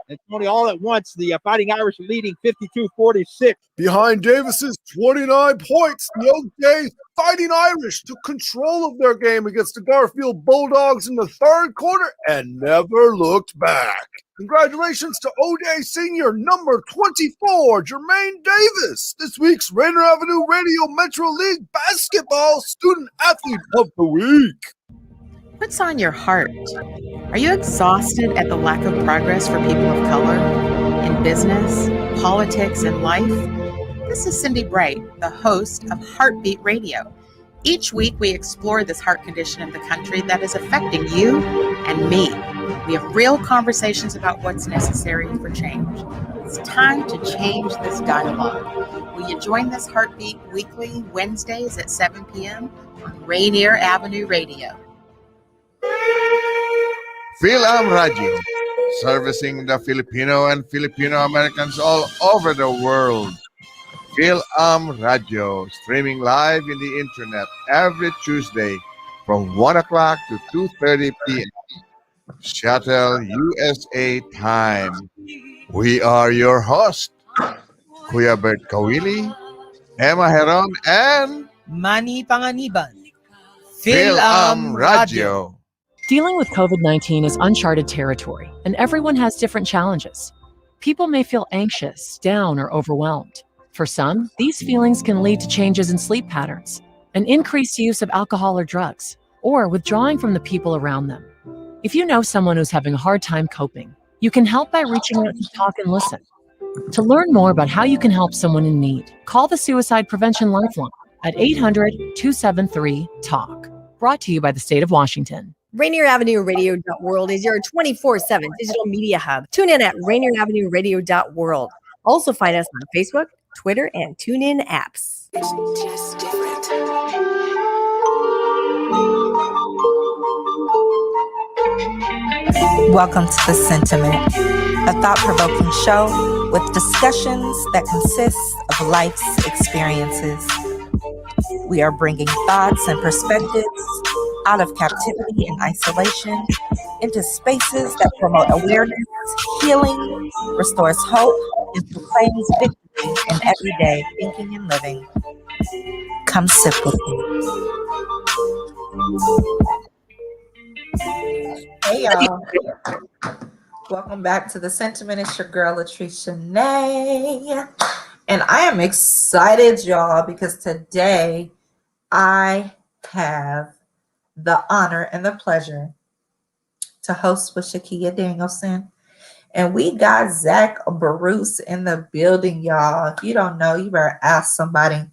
It's only all at once. The Fighting Irish leading 52-46. Behind Davis's 29 points, the O'Day Fighting Irish took control of their game against the Garfield Bulldogs in the third quarter and never looked back. Congratulations to O'Day Senior number 24, Jermaine Davis, this week's Rainier Avenue Radio Metro League Basketball Student Athlete of the Week. What's on your heart? Are you exhausted at the lack of progress for people of color in business, politics, and life? This is Cindy Bright, the host of Heartbeat Radio. Each week, we explore this heart condition in the country that is affecting you and me. We have real conversations about what's necessary for change. It's time to change this dialogue. Will you join this Heartbeat weekly, Wednesdays at 7 p.m. on Rainier Avenue Radio? Radio, servicing the Filipino and Filipino Americans all over the world. Radio, streaming live in the internet every Tuesday from 1 o'clock to 2:30 p.m. Shuttle USA time. We are your host, Kuya Bert Kawili, Emma Heron, and Manny Panganiban. Radio. Dealing with COVID-19 is uncharted territory, and everyone has different challenges. People may feel anxious, down, or overwhelmed. For some, these feelings can lead to changes in sleep patterns, an increased use of alcohol or drugs, or withdrawing from the people around them. If you know someone who's having a hard time coping, you can help by reaching out to talk and listen. To learn more about how you can help someone in need, call the Suicide Prevention Lifeline at 800-273-TALK. Brought to you by the state of Washington. Rainier Avenue Radio.world is your 24/7 digital media hub. Tune in at Rainier Avenue Radio.world. Also find us on Facebook, Twitter, and TuneIn apps. It's just different. Welcome to The Sentiment, a thought-provoking show with discussions that consist of life's experiences. We are bringing thoughts and perspectives out of captivity and isolation into spaces that promote awareness, healing, restores hope, and proclaims victory in everyday thinking and living. Come sip with me. Hey y'all. Welcome back to The Sentiment. It's your girl Latrice Chenee. And I am excited, y'all, because today I have the honor and the pleasure to host with Shakia Danielson. And we got Zach Bruce in the building, y'all. If you don't know, you better ask somebody. And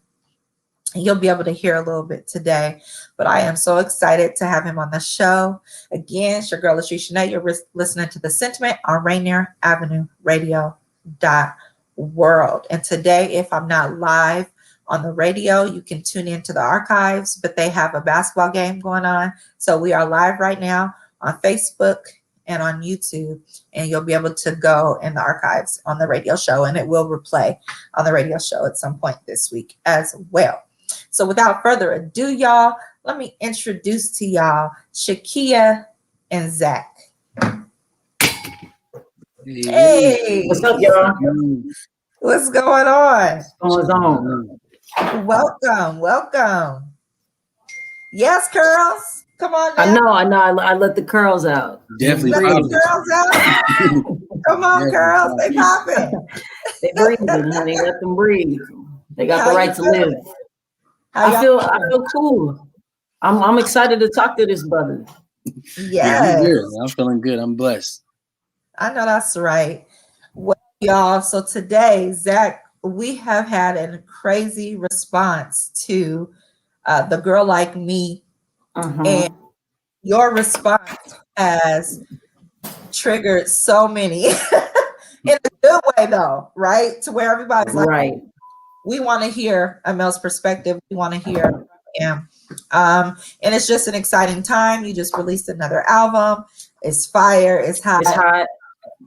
you'll be able to hear a little bit today. But I am so excited to have him on the show. Again, it's your girl Latrice Chenee. You're listening to The Sentiment on Rainier Avenue Radio.world. And today, if I'm not live on the radio, you can tune into the archives, but they have a basketball game going on. So we are live right now on Facebook and on YouTube, and you'll be able to go in the archives on the radio show, and it will replay on the radio show at some point this week as well. So without further ado, y'all, let me introduce to y'all Shakia and Zach. Hey, what's up, y'all? What's going on? What's going on? Welcome. Yes, curls. Come on now. I know. I let the curls out. Definitely. Let the curls out. Come on, curls. They popping. They breathing, honey. Let them breathe. They got the right to live. I feel cool. I'm excited to talk to this brother. Yes. I'm feeling good. I'm blessed. I know that's right. Well, y'all, so today, Zach, we have had a crazy response to The Girl Like Me. And your response has triggered so many in a good way, though, right? To where everybody's like, right. We want to hear Amel's perspective. We want to hear him. And it's just an exciting time. You just released another album. It's fire. It's hot. It's hot.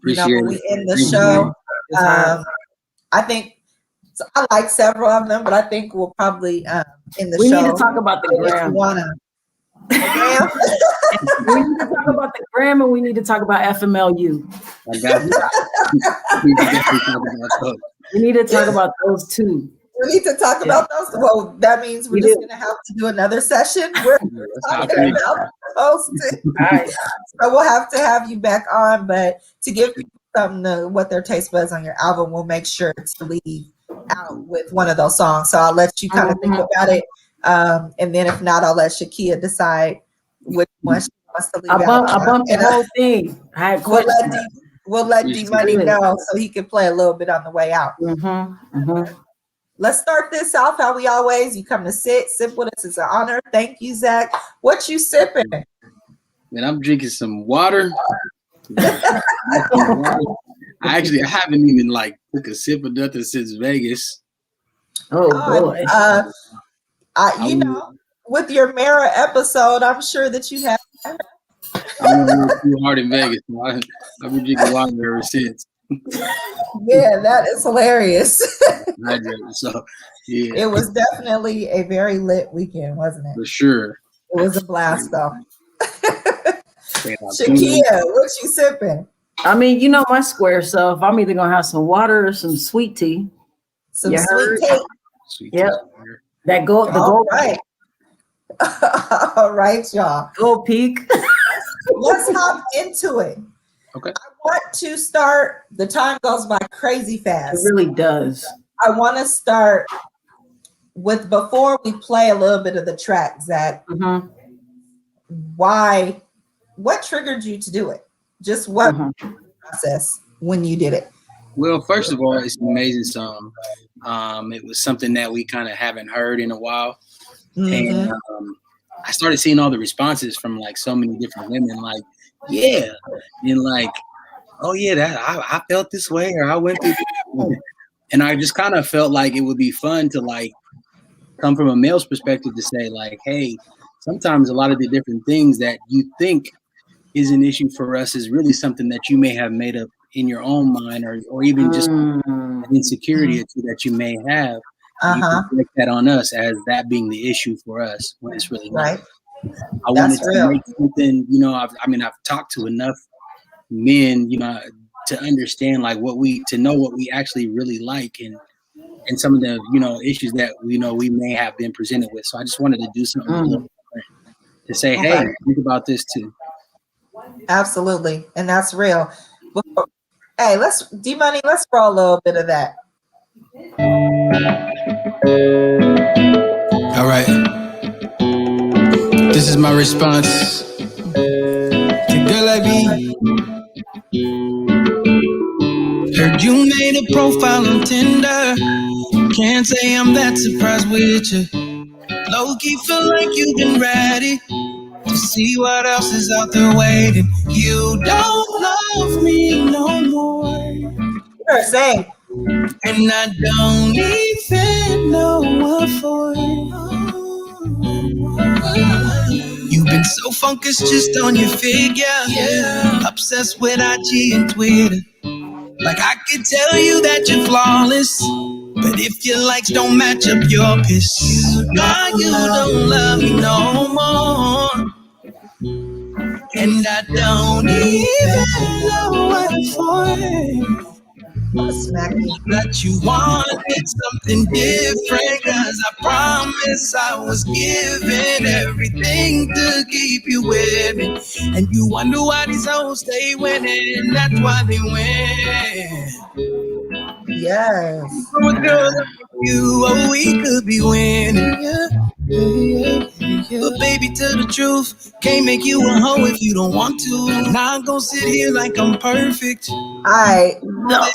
When we end the show, I think so I like several of them, but I think we'll probably in the show. We need to talk about the Grammy. We need to talk about the gram and we need to talk about FMLU. I got you. We need to talk about those two. We need to talk about those. Well, that means we're just going to have to do another session where we're talking about those two. Right. So we'll have to have you back on, but to give people something to what their taste buds on your album, we'll make sure to leave out with one of those songs. So I'll let you kind of think about it. And then if not, I'll let Shakia decide which one she wants to leave out. I bumped the whole thing. I had questions. We'll let D-Money know so he can play a little bit on the way out. Let's start this off how we always. You come to sip with us. It's an honor. Thank you, Zach. What you sipping? Man, I'm drinking some water. I haven't even took a sip of nothing since Vegas. Oh boy. You know, with your Mara episode, I'm sure that you have. I went too hard in Vegas. I've been drinking water ever since. Yeah, that is hilarious. So, yeah. It was definitely a very lit weekend, wasn't it? For sure. It was a blast, though. Shakia, what you sipping? I mean, you know my square self. I'm either gonna have some water or some sweet tea. Some sweet tea. Yep. That gold. The gold. Right. All right, y'all. Gold Peak. Let's hop into it. Okay. I want to start. The time goes by crazy fast. It really does. I want to start with, before we play a little bit of the track, Zach. What triggered you to do it? Just what process when you did it? Well, first of all, it's an amazing song. It was something that we kind of haven't heard in a while. And I started seeing all the responses from so many different women, yeah. And oh yeah, that I felt this way, or I went through this. And I just kind of felt like it would be fun to come from a male's perspective to say hey, sometimes a lot of the different things that you think is an issue for us is really something that you may have made up in your own mind, or even just an insecurity or two that you may have. You can reflect that on us as that being the issue for us when it's really not. I wanted to make something, I've talked to enough men, to understand to know what we actually really like and some of the, issues that we may have been presented with. So I just wanted to do something a little different to say, hey, think about this too. Absolutely. And that's real. Hey, D-Money, let's roll a little bit of that. All right. This is my response to girl like me. Heard you made a profile on Tinder. Can't say I'm that surprised with you. Low-key feel like you've been ready to see what else is out there waiting. You don't love me no more. You're saying. And I don't even know what for. You've been so focused just on your figure, obsessed with IG and Twitter. I could tell you that you're flawless, but if your likes don't match up your piss, now you don't love me no more. And I don't even know what for. That you wanted something different, 'cause I promise I was giving everything to keep you with me. And you wonder why these hoes stay winning, that's why they win. Yes. From a girl like you, we could be winning. But baby, tell the truth, can't make you a hoe if you don't want to. Now I'm gonna sit here like I'm perfect. Alright. No.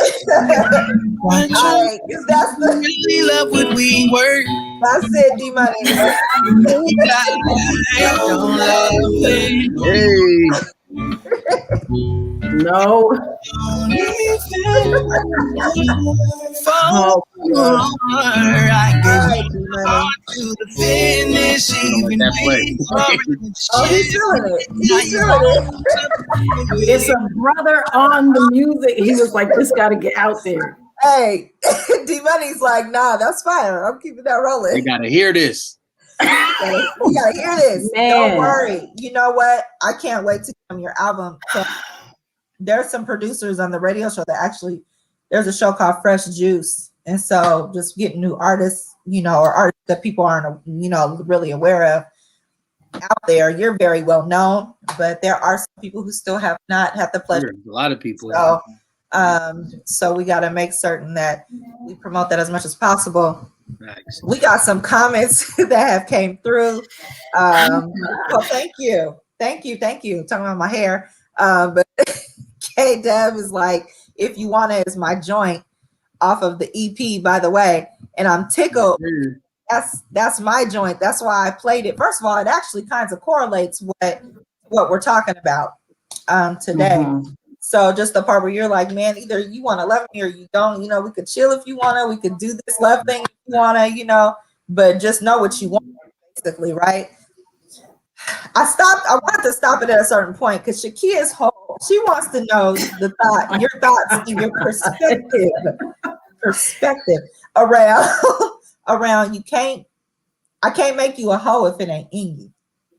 Alright, that's the really love what we were. That's it, D-Money. Don't love me. Hey. No. Oh, I gave you to the finish, even he's doing it. He's doing it. It's a brother on the music. He was like, this got to get out there. Hey, D-Money's like, nah, that's fine. I'm keeping that rolling. They got to hear this. You gotta hear this. Man. Don't worry. You know what? I can't wait to come your album. So there's some producers on the radio show that actually, there's a show called Fresh Juice. And so just getting new artists, you know, or artists that people aren't, you know, really aware of out there. You're very well known, but there are some people who still have not had the pleasure. A lot of people. So we got to make certain that we promote that as much as possible. Nice. We got some comments that have came through. Well, thank you. Talking about my hair. But K Deb is like, if you want it, is my joint off of the EP, by the way. And I'm tickled. That's my joint. That's why I played it. First of all, it actually kind of correlates what we're talking about today. Mm-hmm. So just the part where you're like, man, either you want to love me or you don't. You know, we could chill if you want to. We could do this love thing if you want to, you know, but just know what you want, basically, right? I wanted to stop it at a certain point because Shakia's whole, she wants to know your thoughts and your perspective around I can't make you a hoe if it ain't in you.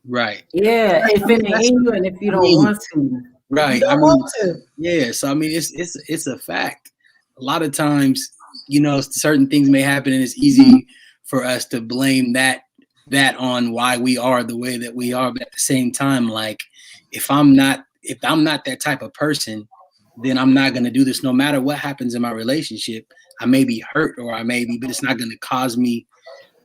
Right. Yeah, if it ain't in you and if you don't want to. Right. You don't want to. Yeah. So I mean, it's a fact. A lot of times, you know, certain things may happen, and it's easy for us to blame that on why we are the way that we are. But at the same time, like if I'm not that type of person, then I'm not gonna do this. No matter what happens in my relationship, I may be hurt or but it's not gonna cause me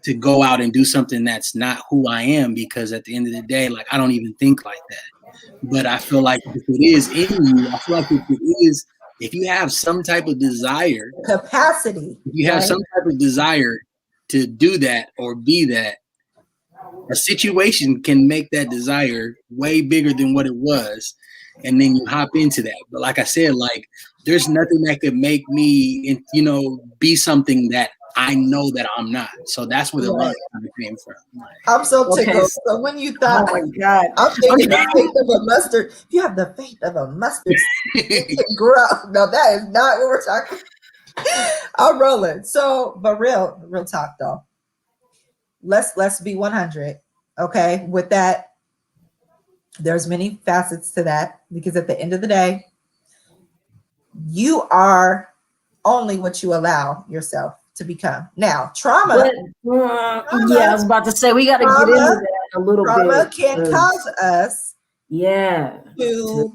to go out and do something that's not who I am, because at the end of the day, like I don't even think like that. But I feel like if it is in you, I feel like if you have some type of desire, capacity, if you have some type of desire to do that or be that, a situation can make that desire way bigger than what it was. And then you hop into that. But like I said, like there's nothing that could make me, you know, be something that I know that I'm not. So that's where the love came from. I'm so tickled. Okay. So when you thought, oh my God, I'm thinking the faith of a mustard. If you have the faith of a mustard, it can grow. No, that is not what we're talking. I'm rolling. So, but real talk though. Let's be 100. Okay, with that, there's many facets to that, because at the end of the day, you are only what you allow yourself to become. Now, trauma. Yeah, I was about to say we got to get into that a little bit. Trauma can cause us, to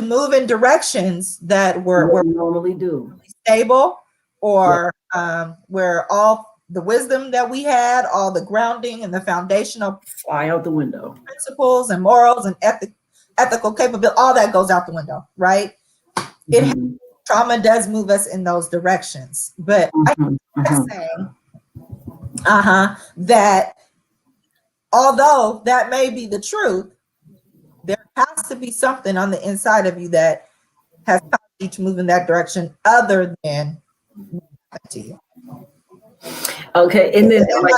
move in directions that we normally do stable, or where all the wisdom that we had, all the grounding and the foundational fly out the window, principles and morals and ethical capability, all that goes out the window, right? Trauma does move us in those directions, but I'm saying that although that may be the truth, there has to be something on the inside of you that has caused you to move in that direction other than to you. Okay, and then am I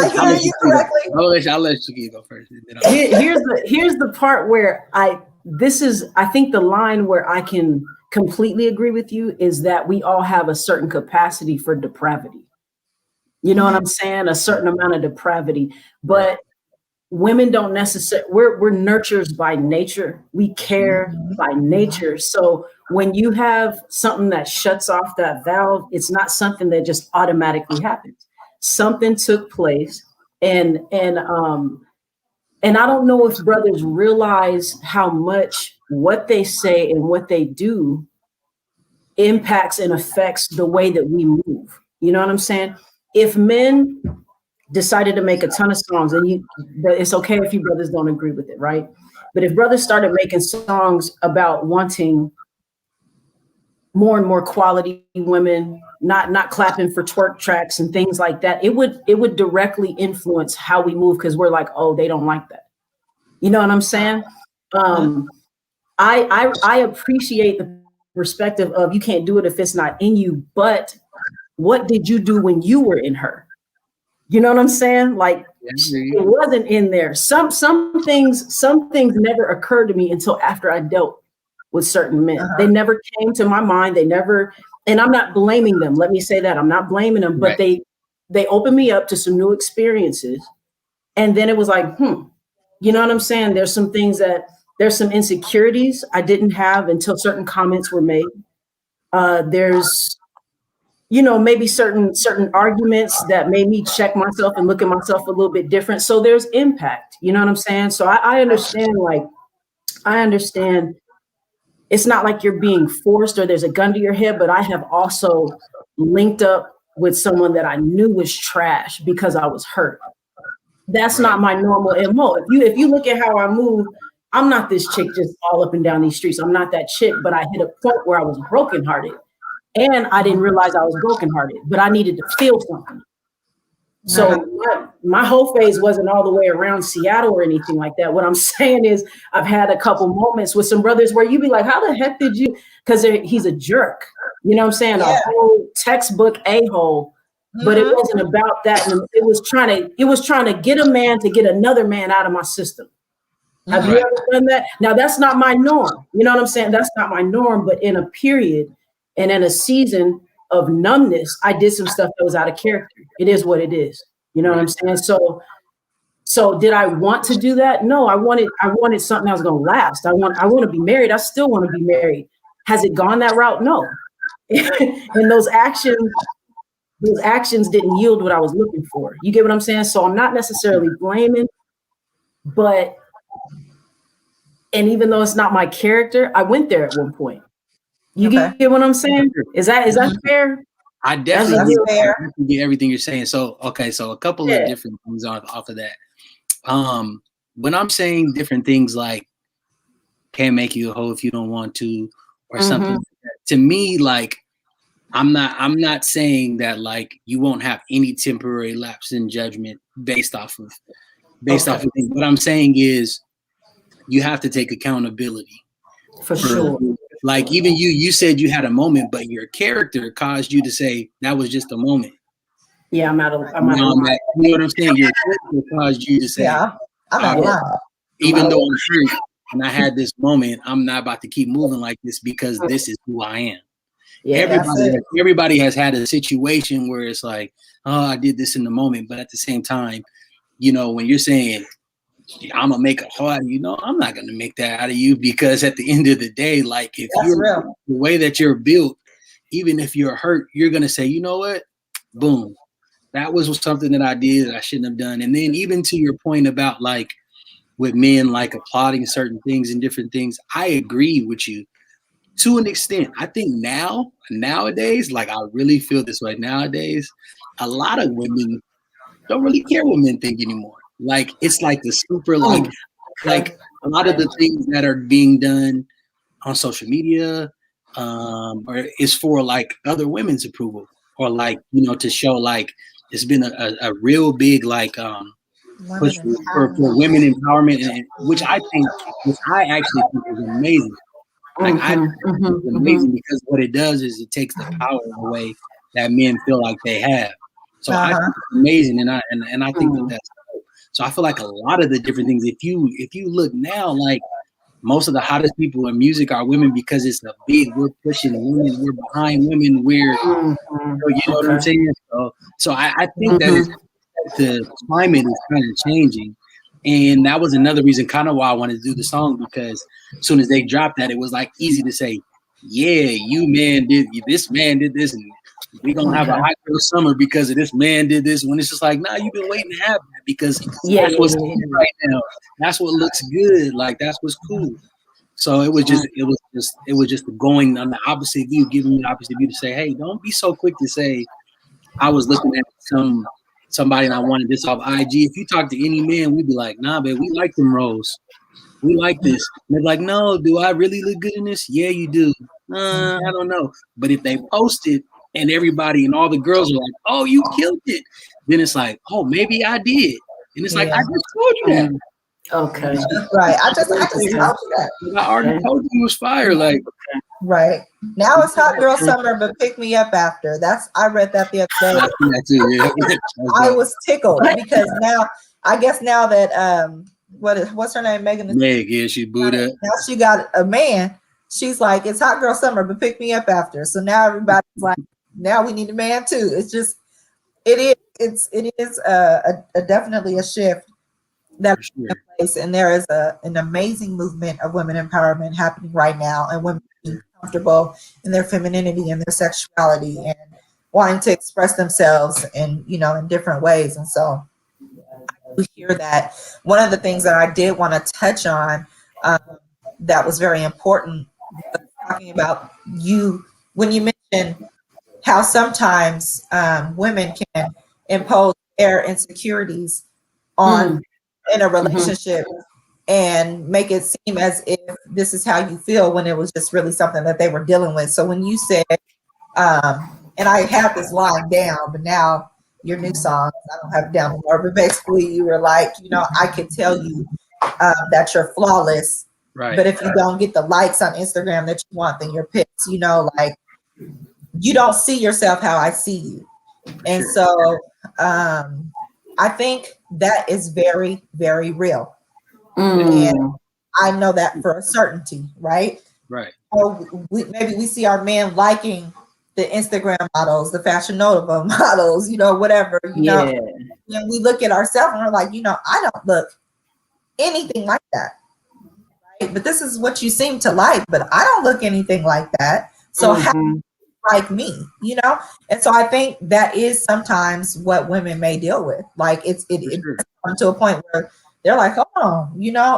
hearing you correctly? I'll let you go first. Here's the part where I think the line where I can completely agree with you is that we all have a certain capacity for depravity. You know what I'm saying? A certain amount of depravity, but women don't necessarily, we're nurturers by nature. We care by nature. So when you have something that shuts off that valve, it's not something that just automatically happens. Something took place, and I don't know if brothers realize how much what they say and what they do impacts and affects the way that we move. You know what I'm saying? If men decided to make a ton of songs, and it's okay if you brothers don't agree with it, right? But if brothers started making songs about wanting more and more quality women, not clapping for twerk tracks and things like that, it would directly influence how we move, because we're like, oh, they don't like that. You know what I'm saying? I appreciate the perspective of you can't do it if it's not in you, but what did you do when you were in her? You know what I'm saying? Like it wasn't in there. Some things never occurred to me until after I dealt with certain men. They never came to my mind. They never, and I'm not blaming them. Let me say that I'm not blaming them, but they opened me up to some new experiences. And then it was like, you know what I'm saying? There's some insecurities I didn't have until certain comments were made. There's, maybe certain arguments that made me check myself and look at myself a little bit different. So there's impact, you know what I'm saying? So I understand it's not like you're being forced or there's a gun to your head, but I have also linked up with someone that I knew was trash because I was hurt. That's not my normal MO. If you look at how I move, I'm not this chick just all up and down these streets. I'm not that chick, but I hit a point where I was brokenhearted. And I didn't realize I was brokenhearted, but I needed to feel something. So my whole phase wasn't all the way around Seattle or anything like that. What I'm saying is I've had a couple moments with some brothers where you be like, how the heck did you? Because he's a jerk. You know what I'm saying? A whole textbook a-hole. But it wasn't about that. It was trying to get a man to get another man out of my system. Have you ever done that? Now, that's not my norm. You know what I'm saying? That's not my norm. But in a period and in a season of numbness, I did some stuff that was out of character. It is what it is. You know what I'm saying? So did I want to do that? No, I wanted something that was going to last. I want to be married. I still want to be married. Has it gone that route? No. And those actions didn't yield what I was looking for. You get what I'm saying? So I'm not necessarily blaming, and even though it's not my character, I went there at one point. You get what I'm saying? Is that fair? I definitely get everything you're saying. So a couple of different things off of that. When I'm saying different things like can't make you a hoe if you don't want to, or something like that, to me, like I'm not saying that like you won't have any temporary lapse in judgment based off of things. What I'm saying is you have to take accountability. For sure. Like even you said you had a moment, but your character caused you to say that was just a moment. Yeah, I'm out of you know what I'm saying? Your character caused you to say, even though I'm hurt and I had this moment, I'm not about to keep moving like this because this is who I am. Yeah, everybody has had a situation where it's like, oh, I did this in the moment, but at the same time, when you're saying I'm gonna make a heart, I'm not gonna make that out of you, because at the end of the day, like if you're the way that you're built, even if you're hurt, you're gonna say, you know what, boom, that was something that I did that I shouldn't have done. And then even to your point about like with men like applauding certain things and different things, I agree with you to an extent. I think nowadays, like I really feel this way nowadays, a lot of women don't really care what men think anymore. Like it's like the super like a lot of the things that are being done on social media or is for like other women's approval, or like to show like it's been a real big like push for women empowerment, and which I actually think is amazing. Like I think it's amazing because what it does is it takes the power away that men feel like they have. So I think it's amazing, and I think that's cool. So I feel like a lot of the different things, if you look now, like most of the hottest people in music are women, because it's a big, we're pushing women, we're behind women, you know what I'm saying? So I think that the climate is kind of changing. And that was another reason kind of why I wanted to do the song, because as soon as they dropped that, it was like easy to say, yeah, this man did this, and we're going to have a hot girl summer because of this man did this, when it's just like, nah, you've been waiting to have that, because that's what's right now. That's what looks good. Like, that's what's cool. So it was just going on the opposite view, giving me the opposite view to say, hey, don't be so quick to say, I was looking at somebody and I wanted this off IG. If you talk to any man, we'd be like, nah, babe, we like them roles. We like this. And they're like, no, do I really look good in this? Yeah, you do. I don't know. But if they post it and everybody and all the girls are like, oh, you killed it, then it's like, oh, maybe I did. And it's like, I just told you that. Okay. Right. I just told you that. I already told you it was fire. Like, right. Now it's hot girl summer, but pick me up after. I read that the other day. I was tickled because now that what's her name? Meg, yeah, she booed up. Now she got a man. She's like, it's hot girl summer, but pick me up after. So now everybody's like, now we need a man too. It's just, it is definitely a shift that is in place, and there is an amazing movement of women empowerment happening right now, and women being comfortable in their femininity and their sexuality and wanting to express themselves in different ways. And so we hear that. One of the things that I did want to touch on that was very important was talking about when you mentioned how sometimes women can impose their insecurities on in a relationship and make it seem as if this is how you feel when it was just really something that they were dealing with. So when you said, and I have this line down, but now your new song, I don't have it down anymore, but basically you were like, I can tell you that you're flawless, right? But if you don't get the likes on Instagram that you want, then you're pissed, like you don't see yourself how I see you. And so I think that is very, very real. And I know that for a certainty, right? Right. Or maybe we see our men liking the Instagram models, the Fashion Nova models, whatever, know. And we look at ourselves and we're like, I don't look anything like that. Right? But this is what you seem to like, but I don't look anything like that. So how like me, And so I think that is sometimes what women may deal with. Like it comes to a point where they're like, oh,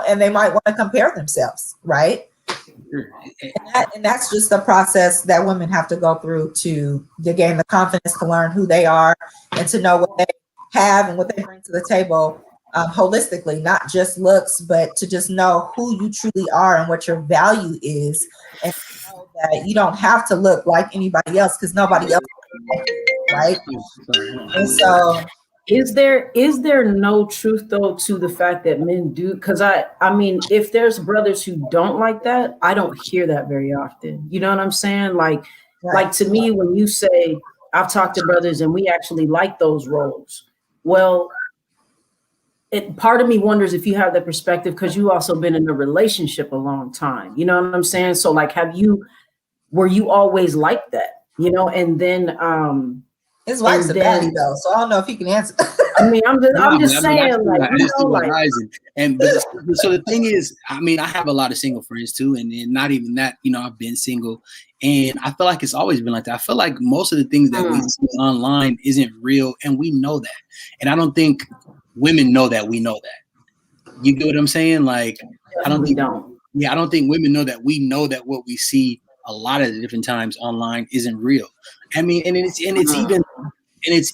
and they might want to compare themselves, right? And that's just the process that women have to go through to gain the confidence to learn who they are and to know what they have and what they bring to the table holistically, not just looks, but to just know who you truly are and what your value is, and to know that you don't have to look like anybody else because nobody else right? And so is there no truth though to the fact that men do? Because I mean, if there's brothers who don't like that, I don't hear that very often. You know what I'm saying? Like to me, when you say I've talked to brothers and we actually like those roles, well, part of me wonders if you have that perspective because you also been in a relationship a long time. You know what I'm saying? So like, were you always like that? And then his wife's a baddie though, so I don't know if he can answer. I mean, I'm just saying, so the thing is, I mean, I have a lot of single friends too, and not even that, I've been single, and I feel like it's always been like that. I feel like most of the things that we see online isn't real, and we know that, and I don't think women know that we know that. You get what I'm saying? Like, I don't think women know that we know that what we see a lot of the different times online isn't real. I mean, and it's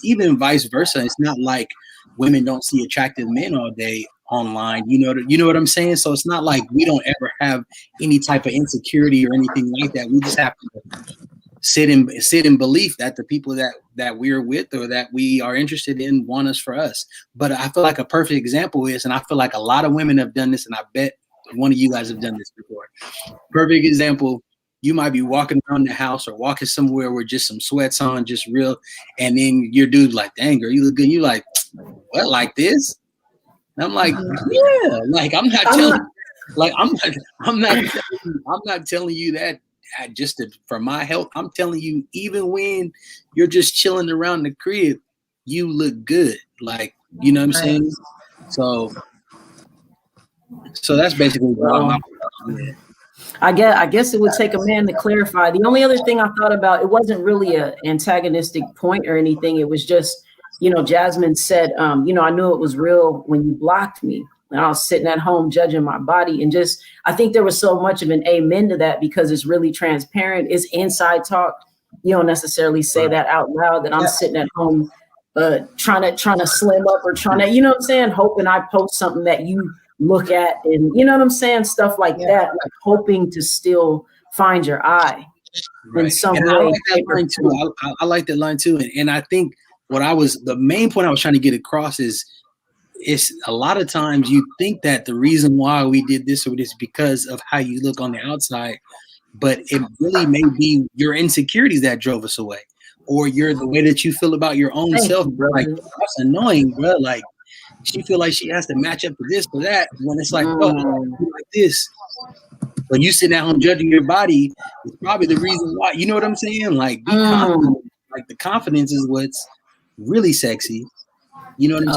even vice versa. It's not like women don't see attractive men all day online. You know what I'm saying? So it's not like we don't ever have any type of insecurity or anything like that. We just have to sit in belief that the people that we're with or that we are interested in want us for us. But I feel like a perfect example is, and I feel like a lot of women have done this, and I bet one of you guys have done this before. Perfect example. You might be walking around the house or walking somewhere with just some sweats on, just real. And then your dude's like, dang, girl, you look good. And you like, what, like this? And I'm like, yeah, like, I'm not telling you that just for my health. I'm telling you, even when you're just chilling around the crib, you look good. Like, you know what I'm saying? So that's basically what I'm about. I guess it would take a man to clarify. The only other thing I thought about, it wasn't really an antagonistic point or anything. It was just, Jasmine said, I knew it was real when you blocked me. And I was sitting at home judging my body. And just, I think there was so much of an amen to that because it's really transparent. It's inside talk. You don't necessarily say that out loud, that I'm sitting at home trying to slim up or trying to, you know what I'm saying? Hoping I post something that you look at, and you know what I'm saying, stuff like that, like hoping to still find your eye in some way. I like that line too, and I think the main point I was trying to get across is, it's a lot of times you think that the reason why we did this or this is because of how you look on the outside, but it really may be your insecurities that drove us away, or the way that you feel about your own self, bro. Like, that's annoying, bro. Like, she feel like she has to match up to this or that when it's like, oh, like this. When you sit down judging your body, it's probably the reason why. You know what I'm saying? Like, be confident. Like, the confidence is what's really sexy. You know what I'm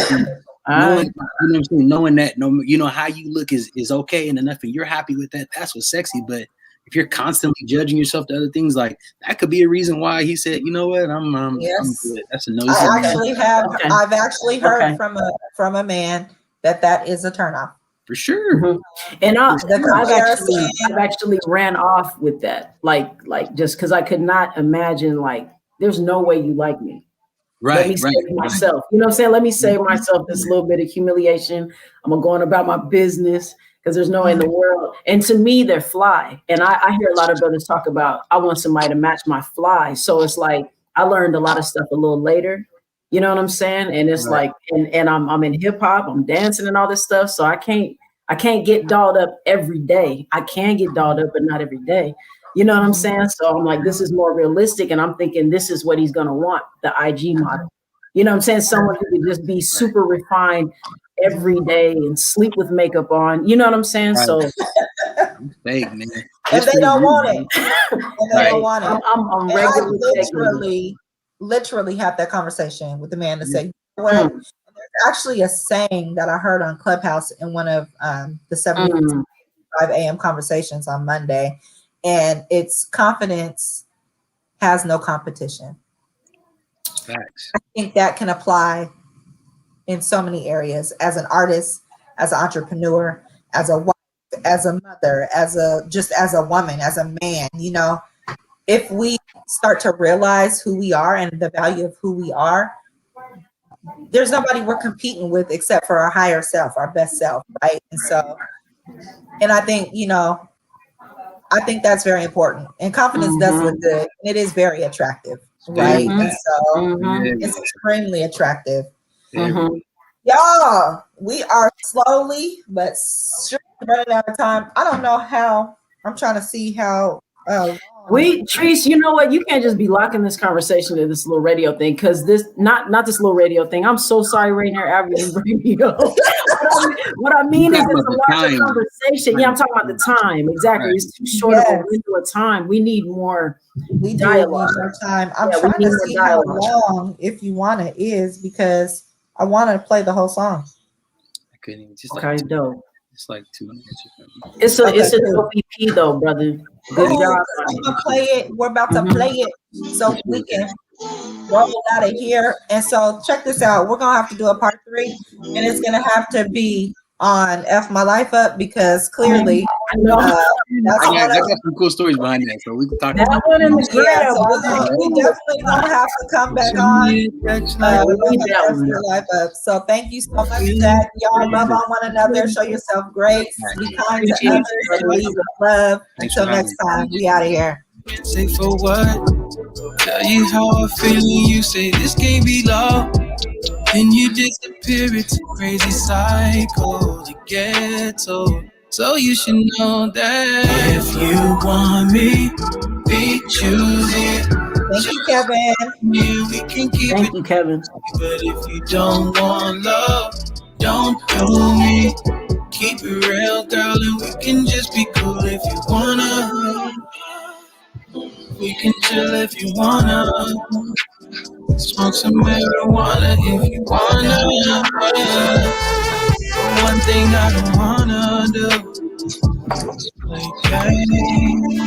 saying? Knowing, you know what I'm saying? Knowing that, you know, how you look is okay and enough, and you're happy with that. That's what's sexy. But if you're constantly judging yourself to other things, like that could be a reason why he said, you know what, I'm good. That's a no. I've actually heard from a man that is a turnoff. For sure. And I've actually ran off with that. Like just because I could not imagine, like, there's no way you like me. Right. Let me save myself. You know what I'm saying? Let me save myself this little bit of humiliation. I'm gonna go on about my business because there's no way in the world. And to me, they're fly. And I hear a lot of brothers talk about, I want somebody to match my fly. So it's like I learned a lot of stuff a little later. You know what I'm saying? And it's like, and I'm in hip hop, I'm dancing and all this stuff. So I can't get dolled up every day. I can get dolled up, but not every day. You know what I'm saying? So I'm like, this is more realistic. And I'm thinking this is what he's going to want, the IG model. You know what I'm saying? Someone who could just be super refined every day and sleep with makeup on. You know what I'm saying? Right. So fake, man. And they don't want it. I'm literally have that conversation with the man to say, well, there's actually a saying that I heard on Clubhouse in one of the 7:05 a.m. conversations on Monday, and it's confidence has no competition. Facts. I think that can apply in so many areas, as an artist, as an entrepreneur, as a wife, as a mother, as a woman, as a man. You know, if we start to realize who we are and the value of who we are, there's nobody we're competing with except for our higher self, our best self, right? And so, and I think, you know, I think that's very important. And confidence does look good. It is very attractive, right? And so it's extremely attractive. Y'all, we are slowly but surely running out of time. I don't know how. I'm trying to see how. Treese, you know what? You can't just be locking this conversation to this little radio thing, because this not this little radio thing. I'm so sorry, Rainier Avenue Radio. What I mean is it's a larger conversation. Yeah, I'm talking about the time. Exactly. Right. It's too short of a window of time. We need more dialogue. Need more time. I'm trying to see how long, if you want it, is, because I want to play the whole song. I couldn't even just dope. It's like 2 minutes. It's a dope EP though, brother. Good job. I'm gonna play it. We're about to play it so we can roll out of here. And so check this out. We're gonna have to do a part 3, and it's gonna have to be on F My Life Up, because clearly I got some cool stories behind that, so we can talk about that. We definitely gonna have to come back on F Your Life Up. So thank you so much for that. Y'all love on one another, show yourself grace, be kind to others, and lead with love. Until next time, we out of here. Say for what? Tell you how I feel, and you say this can't be love. And you disappear, it's a crazy cycle to get told. So you should know that if you want me, be choosy. Thank you, Kevin. Yeah, we can keep Thank you, Kevin. But if you don't want love, don't do me. Keep it real, girl, and we can just be cool if you wanna. We can chill if you wanna. Smoke some marijuana if you wanna. But one thing I don't wanna do is play games.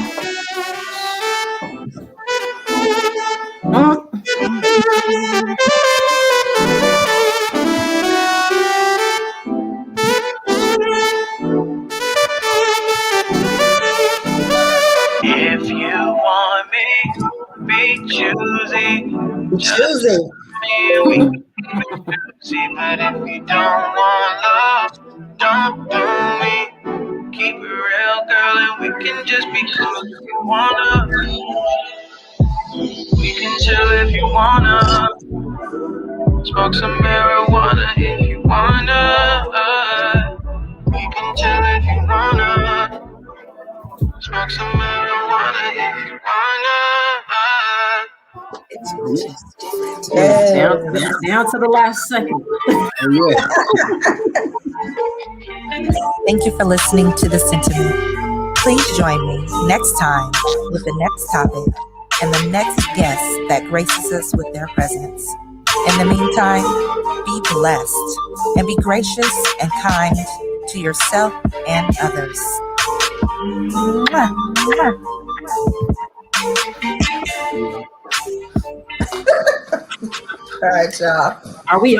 If you want me, be choosy. Choosy. See, but if you don't want love, don't do me. Keep it real, girl, and we can just be cool if you wanna. We can chill if you wanna. Smoke some marijuana if you wanna. We can chill if you wanna. Smoke some marijuana if you wanna. Down to the last second. Thank you for listening to The Sentiment. Please join me next time with the next topic and the next guest that graces us with their presence. In the meantime, be blessed and be gracious and kind to yourself and others. Mwah, mwah. All right, y'all. Are we